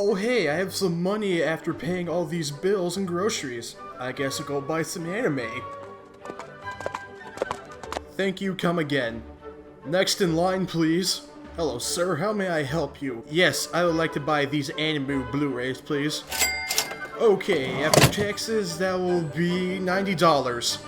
Oh hey, I have some money after paying all these bills and groceries. I guess I'll go buy some anime. Thank you, come again. Next in line, please. Hello, sir, how may I help you? Yes, I would like to buy these anime Blu-rays, please. Okay, after taxes, that will be $90.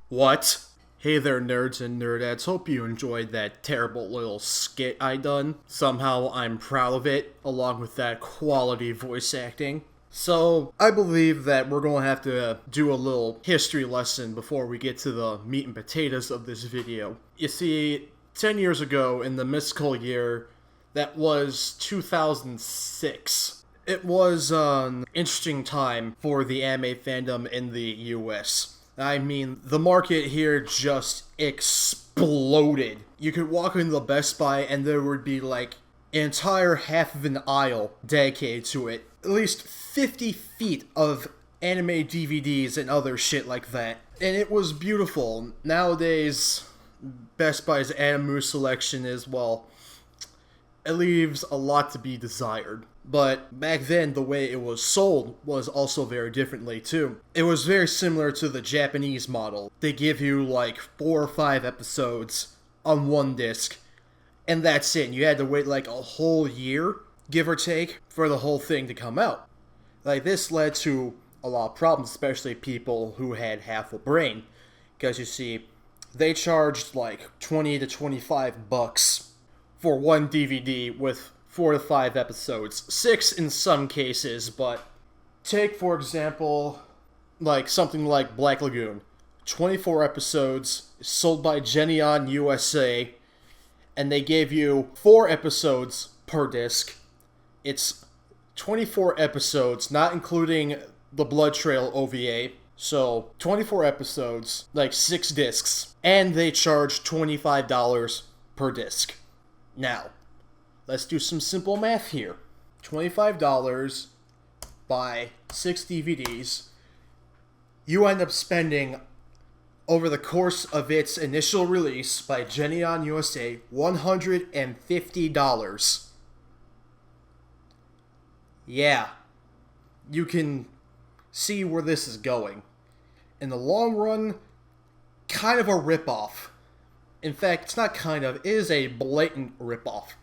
What? Hey there, nerds and nerdettes. Hope you enjoyed that terrible little skit I done. Somehow I'm proud of it, along with that quality voice acting. So, I believe that we're going to have to do a little history lesson before we get to the meat and potatoes of this video. You see, 10 years ago, in the mystical year, that was 2006. It was an interesting time for the anime fandom in the US. I mean, the market here just exploded. You could walk into the Best Buy and there would be like an entire half of an aisle dedicated to it. At least 50 feet of anime DVDs and other shit like that. And it was beautiful. Nowadays, Best Buy's anime selection is, well, it leaves a lot to be desired. But back then, the way it was sold was also very differently too. It was very similar to the Japanese model. They give you like 4 or 5 episodes on one disc, and that's it. And you had to wait like a whole year, give or take, for the whole thing to come out. Like, this led to a lot of problems, especially people who had half a brain. Because you see, they charged like 20 to 25 bucks for one DVD with 4 to 5 episodes. 6 in some cases, but take, for example, like something like Black Lagoon. 24 episodes, sold by Geneon USA, and they gave you 4 episodes per disc. It's 24 episodes, not including the Blood Trail OVA. So, 24 episodes, like 6 discs, and they charge $25 per disc. Now, let's do some simple math here. $25 by 6 DVDs. You end up spending, over the course of its initial release by Geneon USA, $150. Yeah, you can see where this is going. In the long run, kind of a ripoff. In fact, it's not kind of, it is a blatant ripoff.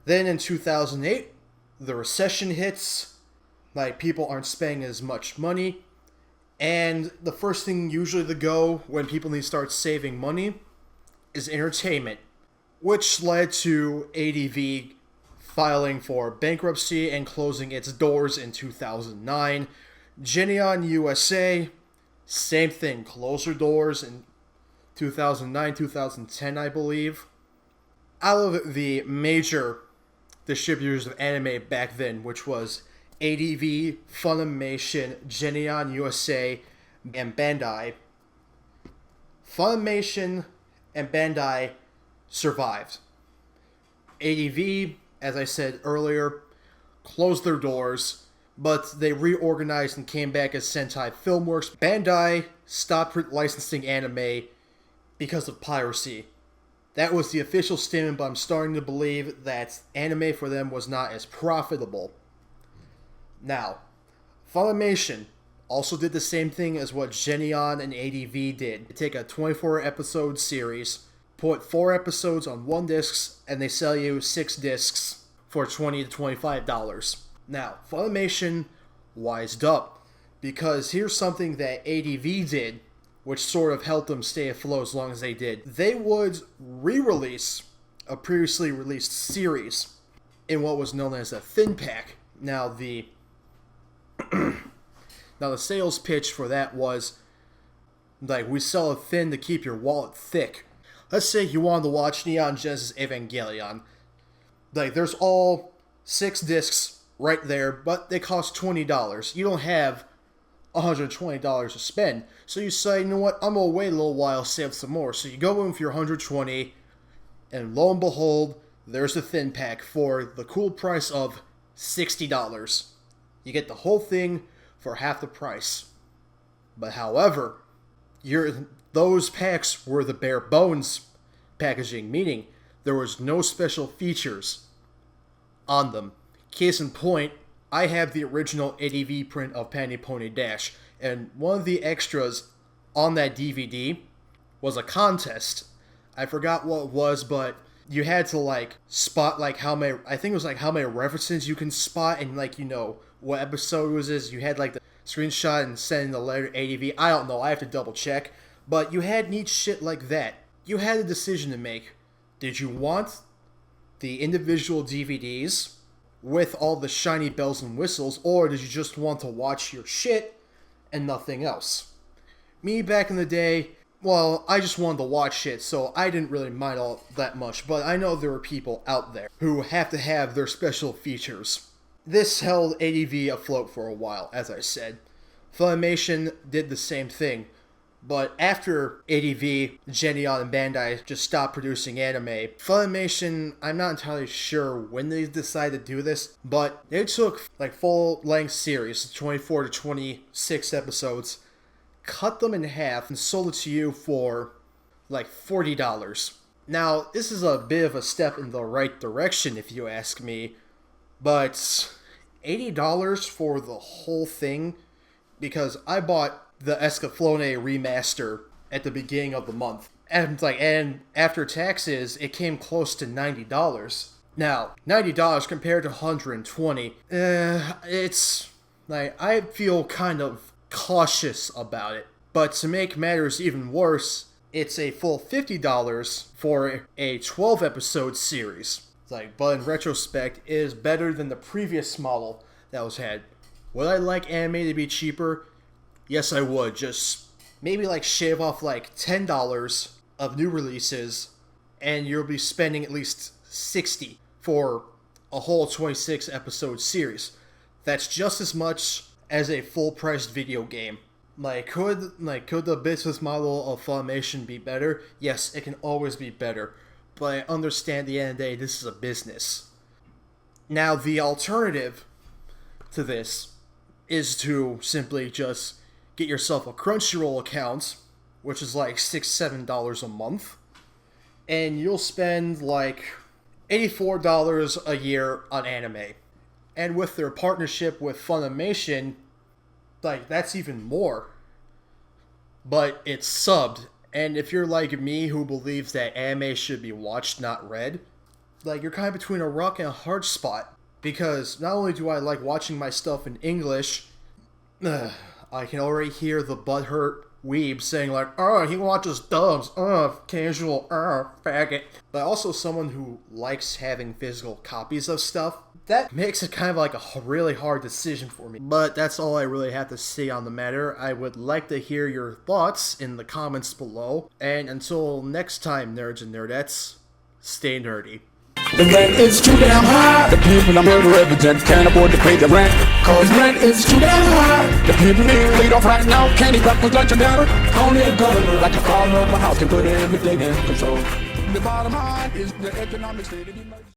Then in 2008, the recession hits, like people aren't spending as much money, and the first thing usually to go when people need to start saving money is entertainment, which led to ADV filing for bankruptcy and closing its doors in 2009. Geneon USA, same thing, closed their doors in 2009, 2010, I believe. Out of the major distributors of anime back then, which was ADV, Funimation, Geneon USA, and Bandai, Funimation and Bandai survived. ADV, as I said earlier, closed their doors, but they reorganized and came back as Sentai Filmworks. Bandai stopped licensing anime because of piracy. That was the official statement, but I'm starting to believe that anime for them was not as profitable. Now, Funimation also did the same thing as what Geneon and ADV did. They take a 24-episode series, put 4 episodes on one disc, and they sell you 6 discs for $20 to $25. Now, Funimation wised up, because here's something that ADV did, which sort of helped them stay afloat as long as they did. They would re-release a previously released series in what was known as a thin pack. Now the sales pitch for that was, like, we sell a thin to keep your wallet thick. Let's say you wanted to watch Neon Genesis Evangelion. Like, there's all 6 discs right there, but they cost $20. You don't have $120 to spend. So you say, you know what, I'm going to wait a little while, save some more. So you go in with your $120, and lo and behold, there's the thin pack for the cool price of $60. You get the whole thing for half the price. But however, those packs were the bare bones packaging, meaning there was no special features. on them. Case in point, I have the original ADV print of Panty Pony Dash, and one of the extras on that DVD was a contest. I forgot what it was, but you had to like spot like how many, I think it was like how many references you can spot, and like, you know, what episode was this. You had like the screenshot and send the letter ADV. I don't know, I have to double check. But you had neat shit like that. You had a decision to make. Did you want the individual DVDs with all the shiny bells and whistles, or did you just want to watch your shit and nothing else? Me, back in the day, well, I just wanted to watch shit, so I didn't really mind all that much, but I know there are people out there who have to have their special features. This held ADV afloat for a while, as I said. Funimation did the same thing. But after ADV, Geneon, and Bandai just stopped producing anime, Funimation, I'm not entirely sure when they decided to do this, but they took like full-length series, 24 to 26 episodes, cut them in half, and sold it to you for like $40. Now, this is a bit of a step in the right direction if you ask me, but $80 for the whole thing, because I bought the Escaflowne remaster at the beginning of the month, and after taxes, it came close to $90. Now, $90 compared to $120, it's like, I feel kind of cautious about it. But to make matters even worse, it's a full $50 for a 12-episode series. It's like, but in retrospect, it is better than the previous model that was had. Would I like anime to be cheaper? Yes, I would. Just maybe like shave off like $10 of new releases, and you'll be spending at least $60 for a whole 26 episode series. That's just as much as a full-priced video game. Could the business model of Funimation be better? Yes, it can always be better. But I understand at the end of the day, this is a business. Now, the alternative to this is to simply just get yourself a Crunchyroll account, which is like $6-7 a month, and you'll spend like $84 a year on anime. And with their partnership with Funimation, like, that's even more. But it's subbed, and if you're like me who believes that anime should be watched, not read, like, you're kind of between a rock and a hard spot. Because not only do I like watching my stuff in English, I can already hear the butthurt weebs saying like, oh, he watches dubs, casual, faggot. But also someone who likes having physical copies of stuff. That makes it kind of like a really hard decision for me. But that's all I really have to say on the matter. I would like to hear your thoughts in the comments below. And until next time, nerds and nerdettes, stay nerdy. The rent is too damn high. The people I'm here to represent can't afford to pay the rent, cause rent is too damn high. The people being laid off right now can't eat breakfast, lunch, and dinner. Only a governor like the father of a house can put everything in control. The bottom line is the economic state of emergency.